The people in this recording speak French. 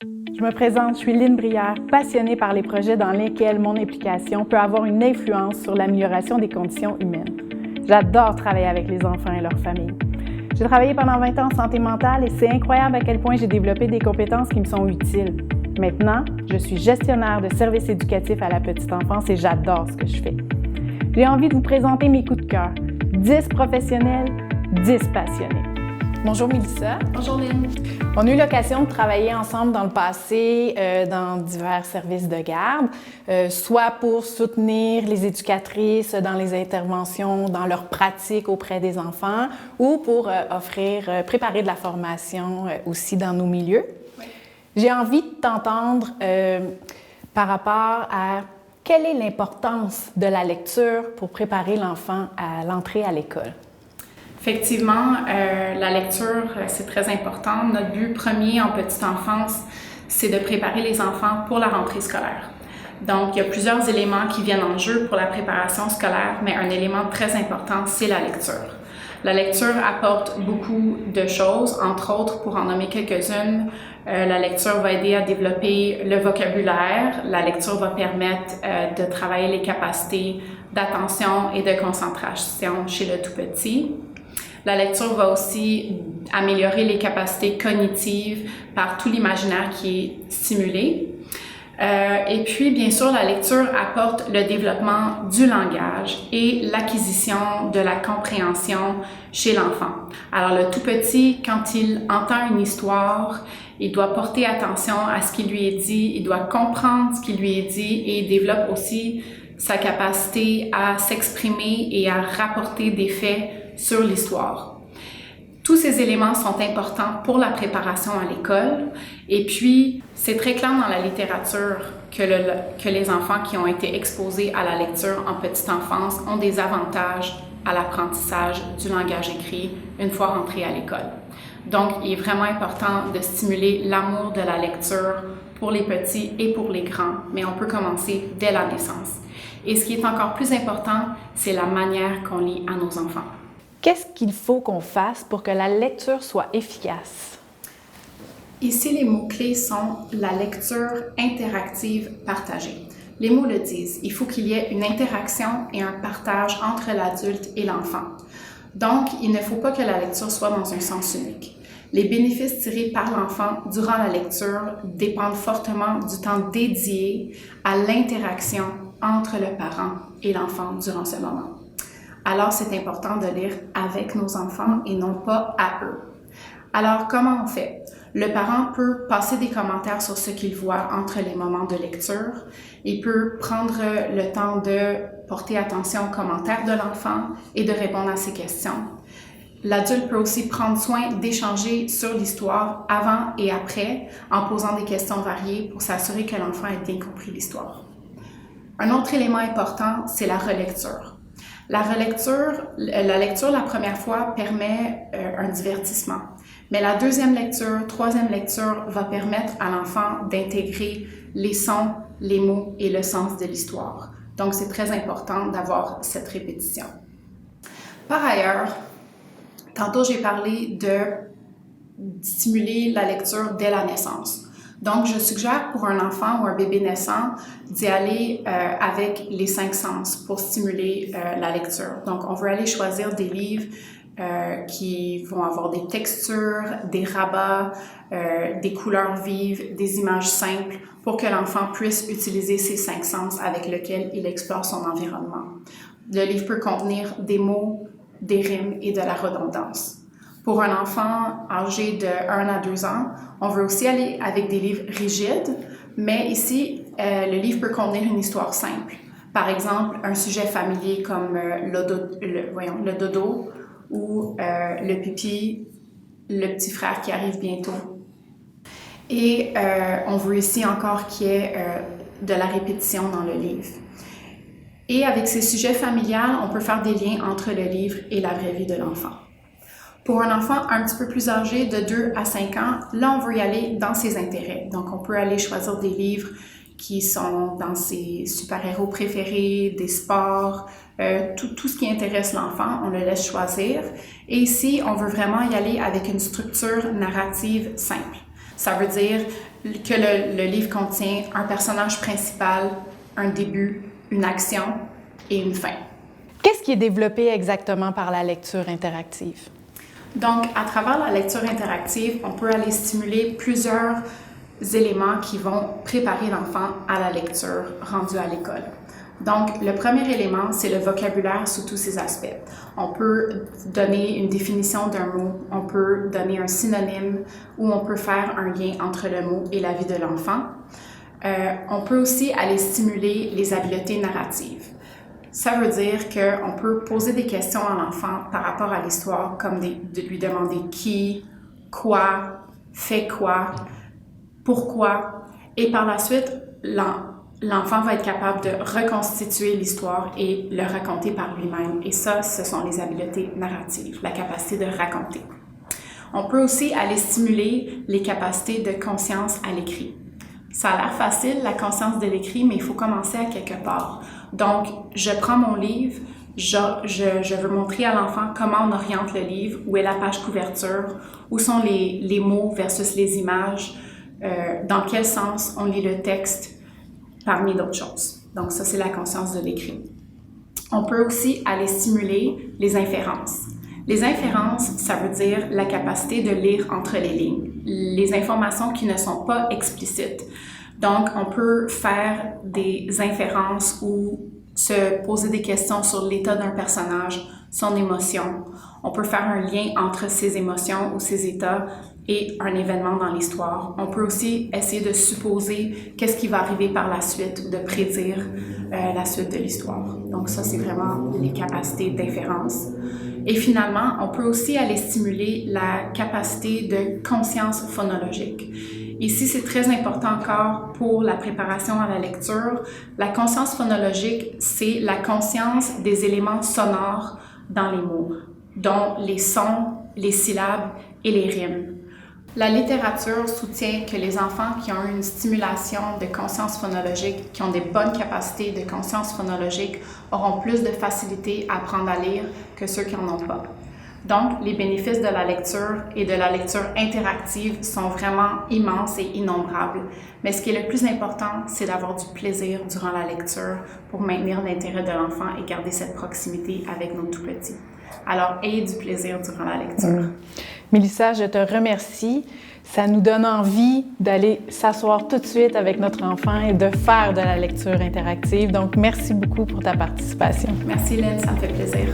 Je me présente, je suis Lynne Brière, passionnée par les projets dans lesquels mon implication peut avoir une influence sur l'amélioration des conditions humaines. J'adore travailler avec les enfants et leurs familles. J'ai travaillé pendant 20 ans en santé mentale et c'est incroyable à quel point j'ai développé des compétences qui me sont utiles. Maintenant, je suis gestionnaire de services éducatifs à la petite enfance et j'adore ce que je fais. J'ai envie de vous présenter mes coups de cœur. 10 professionnels, 10 passionnés. Bonjour Mélissa. Bonjour Lynne. On a eu l'occasion de travailler ensemble dans le passé dans divers services de garde, soit pour soutenir les éducatrices dans les interventions, dans leurs pratiques auprès des enfants, ou pour préparer de la formation aussi dans nos milieux. Oui. J'ai envie de t'entendre par rapport à quelle est l'importance de la lecture pour préparer l'enfant à l'entrée à l'école. Effectivement, la lecture, c'est très important. Notre but premier en petite enfance, c'est de préparer les enfants pour la rentrée scolaire. Donc, il y a plusieurs éléments qui viennent en jeu pour la préparation scolaire, mais un élément très important, c'est la lecture. La lecture apporte beaucoup de choses, entre autres, pour en nommer quelques-unes, la lecture va aider à développer le vocabulaire, la lecture va permettre de travailler les capacités d'attention et de concentration chez le tout petit. La lecture va aussi améliorer les capacités cognitives par tout l'imaginaire qui est stimulé. Et puis, bien sûr, la lecture apporte le développement du langage et l'acquisition de la compréhension chez l'enfant. Alors, le tout petit, quand il entend une histoire, il doit porter attention à ce qui lui est dit, il doit comprendre ce qui lui est dit et il développe aussi sa capacité à s'exprimer et à rapporter des faits sur l'histoire. Tous ces éléments sont importants pour la préparation à l'école et puis c'est très clair dans la littérature que les enfants qui ont été exposés à la lecture en petite enfance ont des avantages à l'apprentissage du langage écrit une fois rentrés à l'école. Donc, il est vraiment important de stimuler l'amour de la lecture pour les petits et pour les grands, mais on peut commencer dès la naissance. Et ce qui est encore plus important, c'est la manière qu'on lit à nos enfants. Qu'est-ce qu'il faut qu'on fasse pour que la lecture soit efficace? Ici, les mots-clés sont la lecture interactive partagée. Les mots le disent, il faut qu'il y ait une interaction et un partage entre l'adulte et l'enfant. Donc, il ne faut pas que la lecture soit dans un sens unique. Les bénéfices tirés par l'enfant durant la lecture dépendent fortement du temps dédié à l'interaction entre le parent et l'enfant durant ce moment. Alors, c'est important de lire avec nos enfants et non pas à eux. Alors, comment on fait? Le parent peut passer des commentaires sur ce qu'il voit entre les moments de lecture. Il peut prendre le temps de porter attention aux commentaires de l'enfant et de répondre à ses questions. L'adulte peut aussi prendre soin d'échanger sur l'histoire avant et après en posant des questions variées pour s'assurer que l'enfant ait bien compris l'histoire. Un autre élément important, c'est la relecture. La lecture la première fois permet un divertissement. Mais la deuxième lecture, troisième lecture va permettre à l'enfant d'intégrer les sons, les mots et le sens de l'histoire. Donc, c'est très important d'avoir cette répétition. Par ailleurs, tantôt j'ai parlé de stimuler la lecture dès la naissance. Donc, je suggère pour un enfant ou un bébé naissant d'y aller avec les 5 sens pour stimuler la lecture. Donc, on veut aller choisir des livres qui vont avoir des textures, des rabats, des couleurs vives, des images simples pour que l'enfant puisse utiliser ces 5 sens avec lesquels il explore son environnement. Le livre peut contenir des mots, des rimes et de la redondance. Pour un enfant âgé de 1 à 2 ans, on veut aussi aller avec des livres rigides, mais ici, le livre peut contenir une histoire simple. Par exemple, un sujet familier comme le dodo ou le pipi, le petit frère qui arrive bientôt. Et on veut ici encore qu'il y ait de la répétition dans le livre. Et avec ces sujets familiaux, on peut faire des liens entre le livre et la vraie vie de l'enfant. Pour un enfant un petit peu plus âgé, de 2 à 5 ans, là, on veut y aller dans ses intérêts. Donc, on peut aller choisir des livres qui sont dans ses super-héros préférés, des sports, tout ce qui intéresse l'enfant, on le laisse choisir. Et ici, on veut vraiment y aller avec une structure narrative simple. Ça veut dire que le livre contient un personnage principal, un début, une action et une fin. Qu'est-ce qui est développé exactement par la lecture interactive? Donc, à travers la lecture interactive, on peut aller stimuler plusieurs éléments qui vont préparer l'enfant à la lecture rendue à l'école. Donc, le premier élément, c'est le vocabulaire sous tous ses aspects. On peut donner une définition d'un mot, on peut donner un synonyme ou on peut faire un lien entre le mot et la vie de l'enfant. On peut aussi aller stimuler les habiletés narratives. Ça veut dire qu'on peut poser des questions à l'enfant par rapport à l'histoire, comme de lui demander qui, quoi, fait quoi, pourquoi, et par la suite, l'enfant va être capable de reconstituer l'histoire et le raconter par lui-même. Et ça, ce sont les habiletés narratives, la capacité de raconter. On peut aussi aller stimuler les capacités de conscience à l'écrit. Ça a l'air facile, la conscience de l'écrit, mais il faut commencer à quelque part. Donc, je prends mon livre, je veux montrer à l'enfant comment on oriente le livre, où est la page couverture, où sont les mots versus les images, dans quel sens on lit le texte, parmi d'autres choses. Donc, ça, c'est la conscience de l'écrit. On peut aussi aller stimuler les inférences. Les inférences, ça veut dire la capacité de lire entre les lignes, les informations qui ne sont pas explicites. Donc, on peut faire des inférences ou se poser des questions sur l'état d'un personnage, son émotion. On peut faire un lien entre ses émotions ou ses états et un événement dans l'histoire. On peut aussi essayer de supposer qu'est-ce qui va arriver par la suite ou de prédire la suite de l'histoire. Donc ça, c'est vraiment les capacités d'inférence. Et finalement, on peut aussi aller stimuler la capacité de conscience phonologique. Ici, c'est très important encore pour la préparation à la lecture. La conscience phonologique, c'est la conscience des éléments sonores dans les mots, dont les sons, les syllabes et les rimes. La littérature soutient que les enfants qui ont une stimulation de conscience phonologique, qui ont des bonnes capacités de conscience phonologique, auront plus de facilité à apprendre à lire que ceux qui n'en ont pas. Donc, les bénéfices de la lecture et de la lecture interactive sont vraiment immenses et innombrables. Mais ce qui est le plus important, c'est d'avoir du plaisir durant la lecture pour maintenir l'intérêt de l'enfant et garder cette proximité avec nos tout-petits. Alors, ayez du plaisir durant la lecture. Mélissa, je te remercie. Ça nous donne envie d'aller s'asseoir tout de suite avec notre enfant et de faire de la lecture interactive. Donc, merci beaucoup pour ta participation. Merci, Lynn, ça me fait plaisir.